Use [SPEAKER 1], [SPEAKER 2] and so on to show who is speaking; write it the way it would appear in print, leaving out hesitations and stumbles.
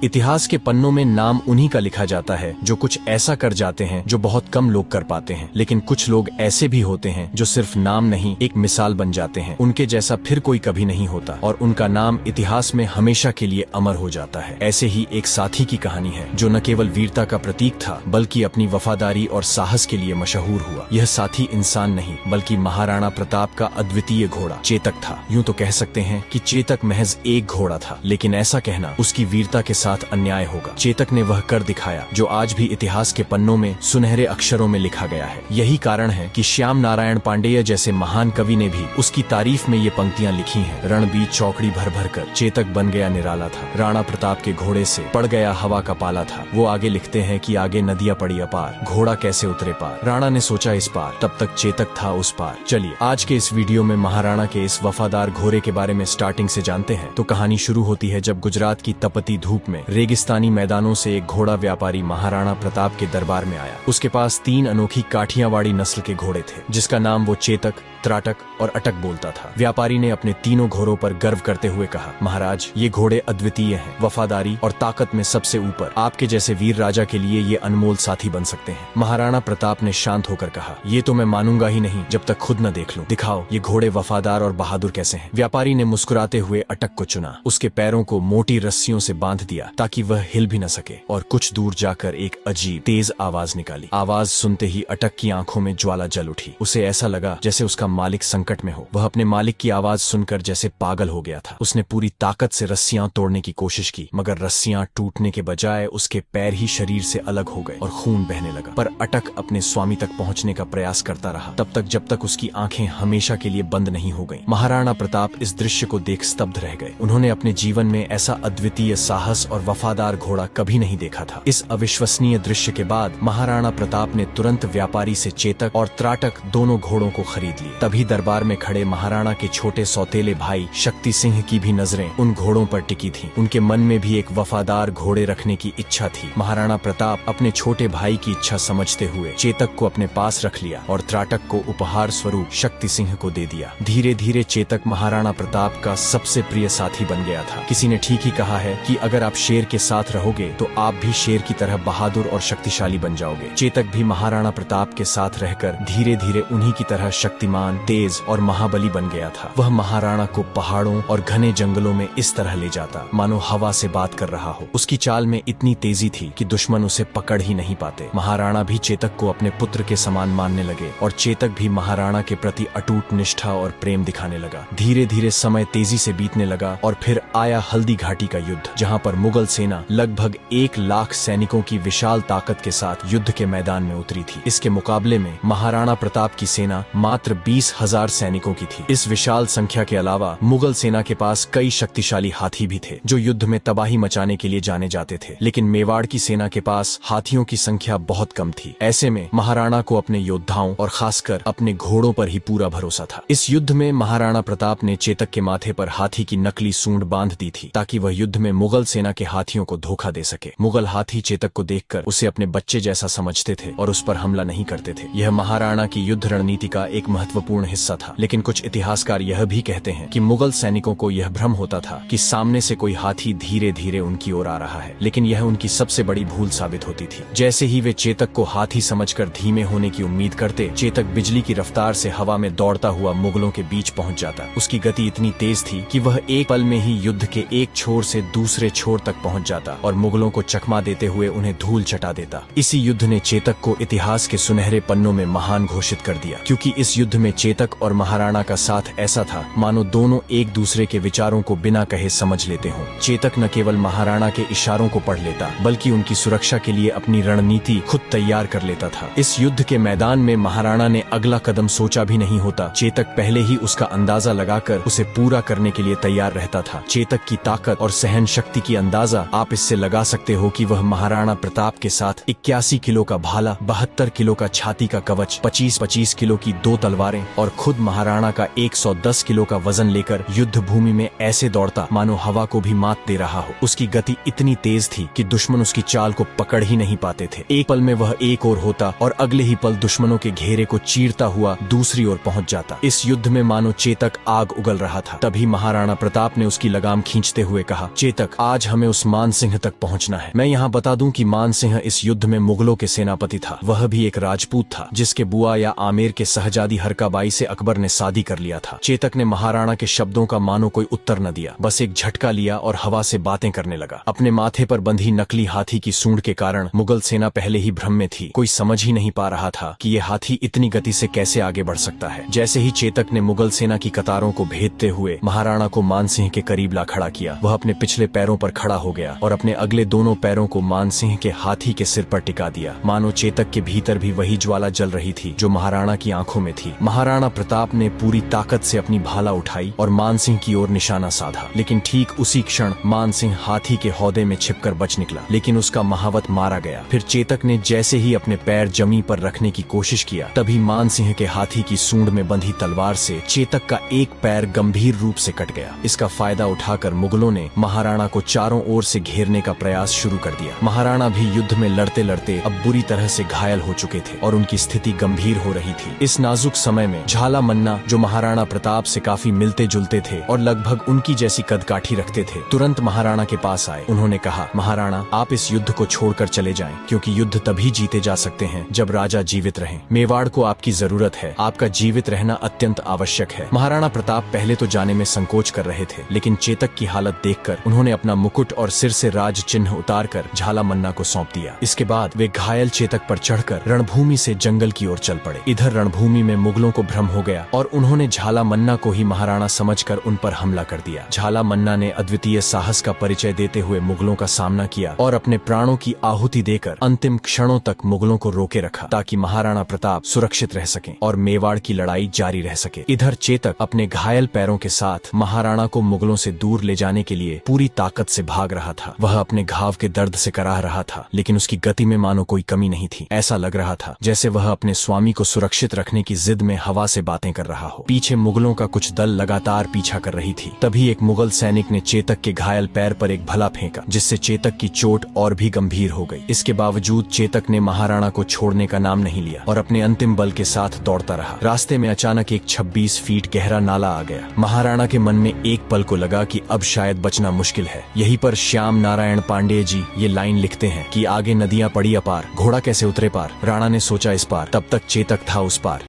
[SPEAKER 1] इतिहास के पन्नों में नाम उन्हीं का लिखा जाता है जो कुछ ऐसा कर जाते हैं जो बहुत कम लोग कर पाते हैं, लेकिन कुछ लोग ऐसे भी होते हैं जो सिर्फ नाम नहीं एक मिसाल बन जाते हैं। उनके जैसा फिर कोई कभी नहीं होता और उनका नाम इतिहास में हमेशा के लिए अमर हो जाता है। ऐसे ही एक साथी की कहानी है जो न केवल वीरता का प्रतीक था बल्कि अपनी वफादारी और साहस के लिए मशहूर हुआ। यह साथी इंसान नहीं बल्कि महाराणा प्रताप का अद्वितीय घोड़ा चेतक था। यूं तो कह सकते हैं कि चेतक महज एक घोड़ा था, लेकिन ऐसा कहना उसकी वीरता के साथ अन्याय होगा। चेतक ने वह कर दिखाया जो आज भी इतिहास के पन्नों में सुनहरे अक्षरों में लिखा गया है। यही कारण है कि श्याम नारायण पांडेय जैसे महान कवि ने भी उसकी तारीफ में ये पंक्तियां लिखी हैं। रण बीच चौकड़ी भर भर कर चेतक बन गया निराला था, राणा प्रताप के घोड़े से पड़ गया हवा का पाला था। वो आगे लिखते हैं कि आगे नदियां पड़ी अपार, घोड़ा कैसे उतरे पार, राणा ने सोचा इस पार, तब तक चेतक था उस पार। चलिए आज के इस वीडियो में महाराणा के इस वफादार घोड़े के बारे में स्टार्टिंग से जानते हैं। तो कहानी शुरू होती है जब गुजरात की तपती धूप में रेगिस्तानी मैदानों से एक घोड़ा व्यापारी महाराणा प्रताप के दरबार में आया। उसके पास 3 अनोखी काठियावाड़ी नस्ल के घोड़े थे जिसका नाम वो चेतक, त्राटक और अटक बोलता था। व्यापारी ने अपने तीनों घोड़ों पर गर्व करते हुए कहा, महाराज ये घोड़े अद्वितीय हैं, वफादारी और ताकत में सबसे ऊपर। आपके जैसे वीर राजा के लिए ये अनमोल साथी बन सकते हैं। महाराणा प्रताप ने शांत होकर कहा, ये तो मैं मानूंगा ही नहीं जब तक खुद न देख लूं। दिखाओ ये घोड़े वफादार और बहादुर कैसे हैं। व्यापारी ने मुस्कुराते हुए अटक को चुना, उसके पैरों को मोटी रस्सियों से बांध दिया ताकि वह हिल भी न सके और कुछ दूर जाकर एक अजीब तेज आवाज निकाली। आवाज सुनते ही अटक की आंखों में ज्वाला जल उठी। उसे ऐसा लगा जैसे उसका मालिक संकट में हो। वह अपने मालिक की आवाज सुनकर जैसे पागल हो गया था। उसने पूरी ताकत से रस्सियां तोड़ने की कोशिश की, मगर रस्सियां टूटने के बजाय उसके पैर ही शरीर से अलग हो गए और खून बहने लगा। पर अटक अपने स्वामी तक पहुंचने का प्रयास करता रहा, तब तक जब तक उसकी आंखें हमेशा के लिए बंद नहीं हो गईं। महाराणा प्रताप इस दृश्य को देख स्तब्ध रह गए। उन्होंने अपने जीवन में ऐसा अद्वितीय साहस और वफादार घोड़ा कभी नहीं देखा था। इस अविश्वसनीय दृश्य के बाद महाराणा प्रताप ने तुरंत व्यापारी से चेतक और त्राटक दोनों घोड़ों को खरीद लिया। तभी दरबार में खड़े महाराणा के छोटे सौतेले भाई शक्ति सिंह की भी नजरें उन घोड़ों पर टिकी थीं। उनके मन में भी एक वफादार घोड़े रखने की इच्छा थी। महाराणा प्रताप अपने छोटे भाई की इच्छा समझते हुए चेतक को अपने पास रख लिया और त्राटक को उपहार स्वरूप शक्ति सिंह को दे दिया। धीरे धीरे चेतक महाराणा प्रताप का सबसे प्रिय साथी बन गया था। किसी ने ठीक ही कहा है कि अगर आप शेर के साथ रहोगे तो आप भी शेर की तरह बहादुर और शक्तिशाली बन जाओगे। चेतक भी महाराणा प्रताप के साथ रहकर धीरे धीरे उन्हीं की तरह शक्तिमान, तेज और महाबली बन गया था। वह महाराणा को पहाड़ों और घने जंगलों में इस तरह ले जाता मानो हवा से बात कर रहा हो। उसकी चाल में इतनी तेजी थी कि दुश्मन उसे पकड़ ही नहीं पाते। महाराणा भी चेतक को अपने पुत्र के समान मानने लगे और चेतक भी महाराणा के प्रति अटूट निष्ठा और प्रेम दिखाने लगा। धीरे धीरे समय तेजी से बीतने लगा और फिर आया हल्दी घाटी का युद्ध, जहां पर मुगल सेना लगभग 1 लाख सैनिकों की विशाल ताकत के साथ युद्ध के मैदान में उतरी थी। इसके मुकाबले में महाराणा प्रताप की सेना मात्र 20,000 सैनिकों की थी। इस विशाल संख्या के अलावा मुगल सेना के पास कई शक्तिशाली हाथी भी थे जो युद्ध में तबाही मचाने के लिए जाने जाते थे, लेकिन मेवाड़ की सेना के पास हाथियों की संख्या बहुत कम थी। ऐसे में महाराणा को अपने योद्धाओं और खासकर अपने घोड़ों पर ही पूरा भरोसा था। इस युद्ध में महाराणा प्रताप ने चेतक के माथे पर हाथी की नकली सूंड बांध दी थी ताकि वह युद्ध में मुगल सेना के हाथियों को धोखा दे सके। मुगल हाथी चेतक को देखकर उसे अपने बच्चे जैसा समझते थे और उस पर हमला नहीं करते थे। यह महाराणा की युद्ध रणनीति का एक महत्वपूर्ण हिस्सा था, लेकिन कुछ इतिहासकार यह भी कहते हैं कि मुगल सैनिकों को यह भ्रम होता था कि सामने से कोई हाथी धीरे धीरे उनकी ओर आ रहा है, लेकिन यह उनकी सबसे बड़ी भूल साबित होती थी। जैसे ही वे चेतक को हाथी समझकर धीमे होने की उम्मीद करते, चेतक बिजली की रफ्तार से हवा में दौड़ता हुआ मुगलों के बीच पहुंच जाता। उसकी गति इतनी तेज थी कि वह एक पल में ही युद्ध के एक छोर से दूसरे छोर तक पहुंच जाता और मुगलों को चकमा देते हुए उन्हें धूल चटा देता। इसी युद्ध ने चेतक को इतिहास के सुनहरे पन्नों में महान घोषित कर दिया, क्योंकि इस युद्ध में चेतक और महाराणा का साथ ऐसा था मानो दोनों एक दूसरे के विचारों को बिना कहे समझ लेते हों। चेतक न केवल महाराणा के इशारों को पढ़ लेता बल्कि उनकी सुरक्षा के लिए अपनी रणनीति खुद तैयार कर लेता था। इस युद्ध के मैदान में महाराणा ने अगला कदम सोचा भी नहीं होता, चेतक पहले ही उसका अंदाजा लगाकर उसे पूरा करने के लिए तैयार रहता था। चेतक की ताकत और सहन शक्ति की अंदाजा आप इससे लगा सकते हो कि वह महाराणा प्रताप के साथ 81 किलो का भाला, 72 किलो का छाती का कवच, 25-25 किलो की 2 तलवारें घोड़े और खुद महाराणा का 110 किलो का वजन लेकर युद्ध भूमि में ऐसे दौड़ता मानो हवा को भी मात दे रहा हो। उसकी गति इतनी तेज थी कि दुश्मन उसकी चाल को पकड़ ही नहीं पाते थे। एक पल में वह एक ओर होता और अगले ही पल दुश्मनों के घेरे को चीरता हुआ दूसरी ओर पहुंच जाता। इस युद्ध में मानो चेतक आग उगल रहा था। तभी महाराणा प्रताप ने उसकी लगाम खींचते हुए कहा, चेतक, आज हमें उस मान सिंह तक पहुंचना है। मैं यहाँ बता दूं कि मान सिंह इस युद्ध में मुगलों के सेनापति था। वह भी एक राजपूत था जिसके बुआ या आमेर के सहजादी हरकाबाई से अकबर ने शादी कर लिया था। चेतक ने महाराणा के शब्दों का मानो कोई उत्तर न दिया, बस एक झटका लिया और हवा से बातें करने लगा। अपने माथे पर बंधी नकली हाथी की सूंड के कारण मुगल सेना पहले ही भ्रम में थी। कोई समझ ही नहीं पा रहा था कि ये हाथी इतनी गति से कैसे आगे बढ़ सकता है। जैसे ही चेतक ने मुगल सेना की कतारों को भेदते हुए महाराणा को मानसिंह के करीब ला खड़ा किया, वह अपने पिछले पैरों पर खड़ा हो गया और अपने अगले दोनों पैरों को मानसिंह के हाथी के सिर पर टिका दिया। मानो चेतक के भीतर भी वही ज्वाला जल रही थी जो महाराणा की आंखों में थी। महाराणा प्रताप ने पूरी ताकत से अपनी भाला उठाई और मानसिंह की ओर निशाना साधा, लेकिन ठीक उसी क्षण मानसिंह हाथी के हौदे में छिपकर बच निकला, लेकिन उसका महावत मारा गया। फिर चेतक ने जैसे ही अपने पैर जमीन पर रखने की कोशिश किया, तभी मानसिंह के हाथी की सूंड में बंधी तलवार से चेतक का एक पैर गंभीर रूप से कट गया। इसका फायदा उठाकर मुगलों ने महाराणा को चारों ओर से घेरने का प्रयास शुरू कर दिया। महाराणा भी युद्ध में लड़ते लड़ते अब बुरी तरह से घायल हो चुके थे और उनकी स्थिति गंभीर हो रही थी। इस नाजुक समय में झाला मन्ना, जो महाराणा प्रताप से काफी मिलते जुलते थे और लगभग उनकी जैसी कदकाठी रखते थे, तुरंत महाराणा के पास आए। उन्होंने कहा, महाराणा, आप इस युद्ध को छोड़कर चले जाएं, क्योंकि युद्ध तभी जीते जा सकते हैं जब राजा जीवित रहें। मेवाड़ को आपकी जरूरत है। आपका जीवित रहना अत्यंत आवश्यक है। महाराणा प्रताप पहले तो जाने में संकोच कर रहे थे, लेकिन चेतक की हालत देखकर उन्होंने अपना मुकुट और सिर से राज चिन्ह उतारकर झाला मन्ना को सौंप दिया। इसके बाद वे घायल चेतक पर चढ़कर रणभूमि से जंगल की ओर चल पड़े। इधर रणभूमि में मुगलों को भ्रम हो गया और उन्होंने झाला मन्ना को ही महाराणा समझकर उन पर हमला कर दिया। झाला मन्ना ने अद्वितीय साहस का परिचय देते हुए मुगलों का सामना किया और अपने प्राणों की आहुति देकर अंतिम क्षणों तक मुगलों को रोके रखा, ताकि महाराणा प्रताप सुरक्षित रह सकें और मेवाड़ की लड़ाई जारी रह सके। इधर चेतक अपने घायल पैरों के साथ महाराणा को मुगलों से दूर ले जाने के लिए पूरी ताकत से भाग रहा था। वह अपने घाव के दर्द से कराह रहा था, लेकिन उसकी गति में मानो कोई कमी नहीं थी। ऐसा लग रहा था जैसे वह अपने स्वामी को सुरक्षित रखने की जिद में हवा से बातें कर रहा हो। पीछे मुगलों का कुछ दल लगातार पीछा कर रही थी। तभी एक मुगल सैनिक ने चेतक के घायल पैर पर एक भला फेंका, जिससे चेतक की चोट और भी गंभीर हो गई। इसके बावजूद चेतक ने महाराणा को छोड़ने का नाम नहीं लिया और अपने अंतिम बल के साथ दौड़ता रहा। रास्ते में अचानक एक 26 फीट गहरा नाला आ गया। महाराणा के मन में एक पल को लगा कि अब शायद बचना मुश्किल है। यहीं पर श्याम नारायण पांडेय जी ये लाइन लिखते हैं कि आगे नदियां पड़ी अपार, घोड़ा कैसे उतरे पार, राणा ने सोचा इस पार, तब तक चेतक था उस पार।